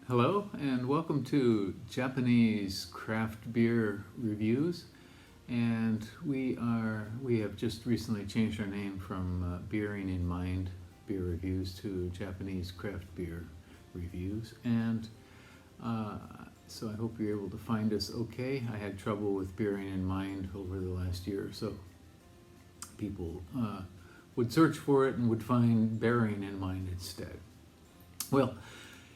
Hello and welcome to Japanese craft beer reviews. And we have just recently changed our name from Beering in Mind Beer Reviews to Japanese Craft Beer Reviews. And so I hope you're able to find us okay. I had trouble with Beering in Mind over the last year or so. People would search for it and would find Bearing in Mind instead. Well,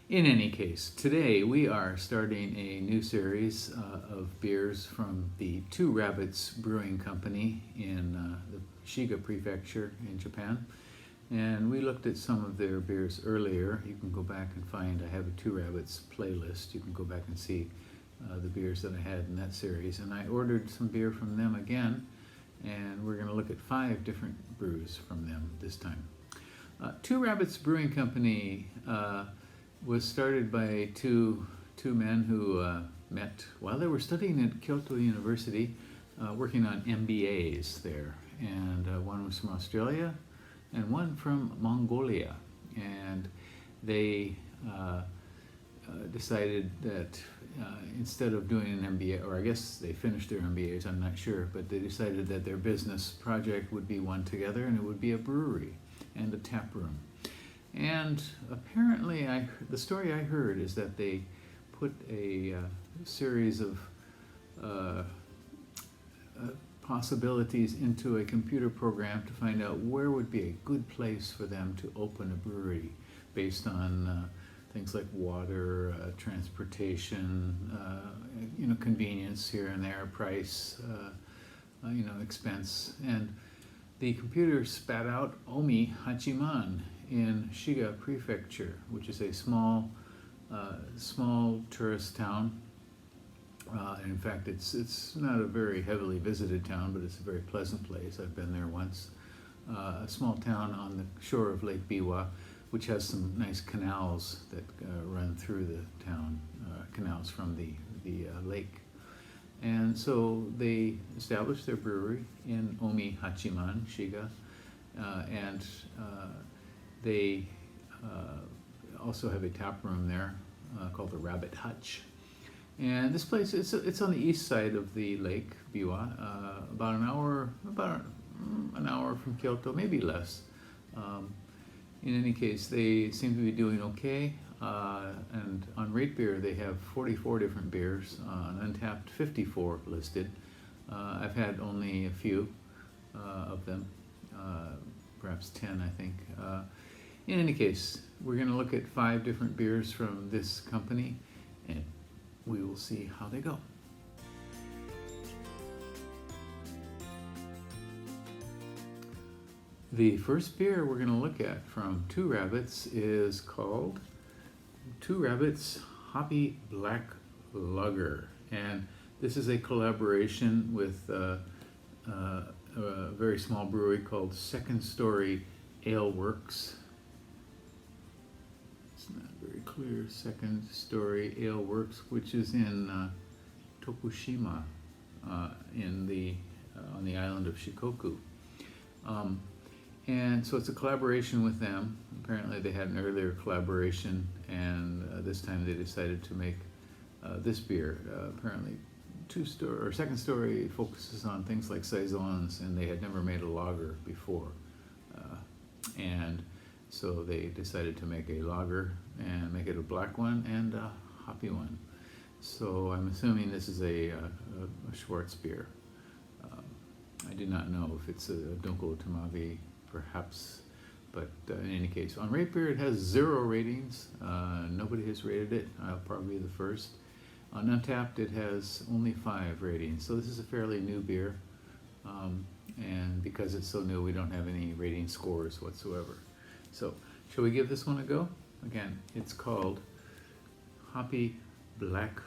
in any case, today we are starting a new series of beers from the Two Rabbits Brewing Company in the Shiga Prefecture in Japan. And we looked at some of their beers earlier. You can go back and find, I have a Two Rabbits playlist. You can go back and see the beers that I had in that series. And I ordered some beer from them again, and we're going to look at 5 different brews from them this time. Two Rabbits Brewing Company was started by two men who met while they were studying at Kyoto University, working on MBAs there. And one was from Australia and one from Mongolia. And they decided that instead of doing an MBA, or I guess they finished their MBAs, I'm not sure, but they decided that their business project would be one together, and it would be a brewery and a tap room. And apparently, the story I heard is that they put a series of possibilities into a computer program to find out where would be a good place for them to open a brewery based on things like water, transportation, convenience here and there, price, expense. And the computer spat out Omi Hachiman in Shiga Prefecture, which is a small tourist town. In fact, it's not a very heavily visited town, but it's a very pleasant place. I've been there once. A small town on the shore of Lake Biwa, which has some nice canals that run through the town, canals from the lake. And so they established their brewery in Omi Hachiman, Shiga, and they also have a tap room there called the Rabbit Hutch. And this place, it's on the east side of the lake, Biwa, about an hour from Kyoto, maybe less. In any case, they seem to be doing okay. And on Rate Beer, they have 44 different beers, on Untapped 54 listed. I've had only a few of them, perhaps 10, I think. In any case, we're going to look at 5 different beers from this company, and we will see how they go. The first beer we're going to look at from Two Rabbits is called Two Rabbits Hoppy Black Lager, and this is a collaboration with a very small brewery called Second Story Ale Works. It's not very clear. Second Story Ale Works, which is in Tokushima, on the island of Shikoku. And so it's a collaboration with them. Apparently they had an earlier collaboration, and this time they decided to make this beer. Apparently Second Story focuses on things like saisons, and they had never made a lager before. And so they decided to make a lager and make it a black one and a hoppy one. So I'm assuming this is a Schwarz beer. I do not know if it's a Dunkel Tamavi, perhaps, but in any case, on Rate Beer it has 0 ratings. Nobody has rated it. I'll probably be the first. On Untapped it has only 5 ratings, so this is a fairly new beer, and because it's so new we don't have any rating scores whatsoever. So shall we give this one a go? Again, it's called Hoppy Black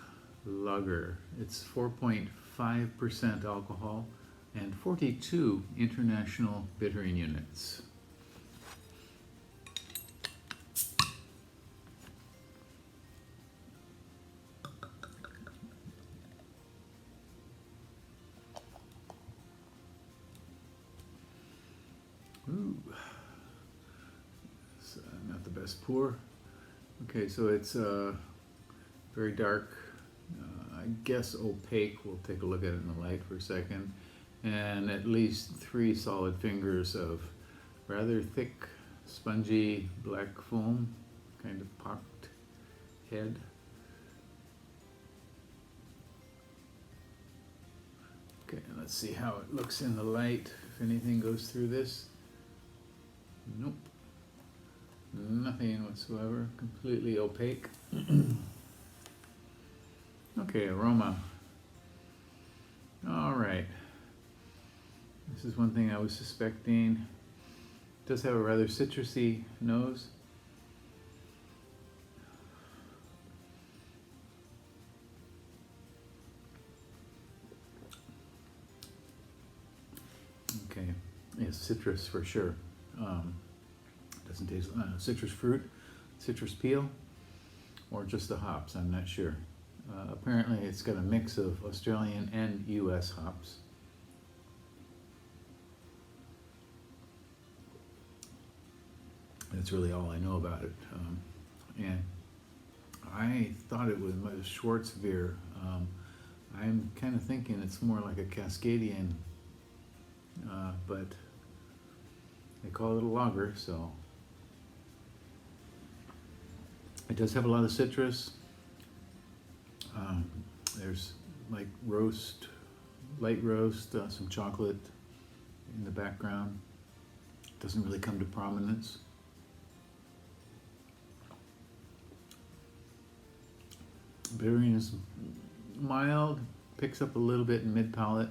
Lager. It's 4.5% alcohol and 42 international bittering units. Ooh, it's not the best pour. Okay, so it's very dark, I guess opaque. We'll take a look at it in the light for a second. And at least 3 solid fingers of rather thick, spongy black foam, kind of pocked head. Okay, let's see how it looks in the light, if anything goes through this. Nope, nothing whatsoever, completely opaque. Okay, aroma. All right, this is one thing I was suspecting. It does have a rather citrusy nose. Okay, yes, citrus for sure. Doesn't taste citrus fruit, citrus peel, or just the hops, I'm not sure. Apparently it's got a mix of Australian and US hops. That's really all I know about it. And I thought it was Schwarzbier. I'm kind of thinking it's more like a Cascadian, but they call it a lager, so it does have a lot of citrus. There's like roast, light roast, some chocolate in the background. Doesn't really come to prominence. Bittering is mild, picks up a little bit in mid-palate.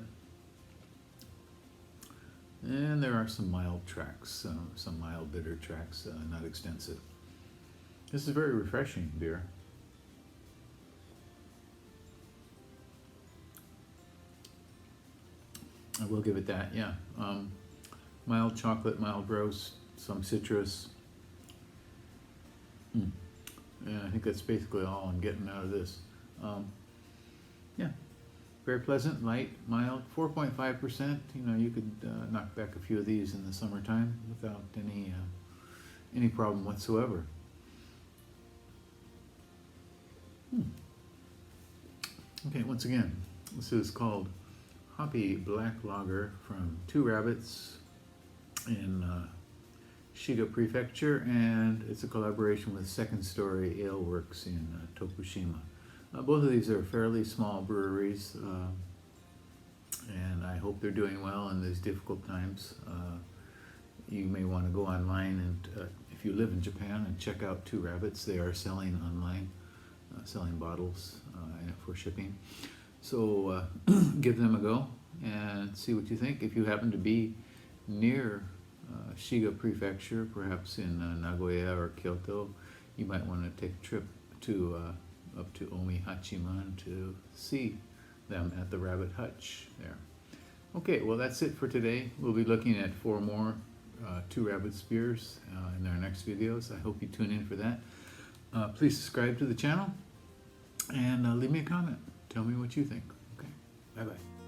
And there are some mild tracks, some mild bitter tracks, not extensive. This is very refreshing beer. I will give it that, yeah. Mild chocolate, mild roast, some citrus. And I think that's basically all I'm getting out of this. Yeah, very pleasant, light, mild, 4.5%. You know, you could knock back a few of these in the summertime without any problem whatsoever. Okay, once again, this is called Hoppy Black Lager from Two Rabbits in Shiga Prefecture, and it's a collaboration with Second Story Ale Works in Tokushima. Both of these are fairly small breweries, and I hope they're doing well in these difficult times. You may want to go online and, if you live in Japan, and check out Two Rabbits. They are selling online, selling bottles for shipping. So give them a go and see what you think. If you happen to be near Shiga Prefecture, perhaps in Nagoya or Kyoto, you might want to take a trip to up to Omi Hachiman to see them at the Rabbit Hutch there. Okay, well that's it for today. We'll be looking at 4 more Two Rabbits beers in our next videos. I hope you tune in for that. Please subscribe to the channel and leave me a comment. Tell me what you think. Okay, bye-bye.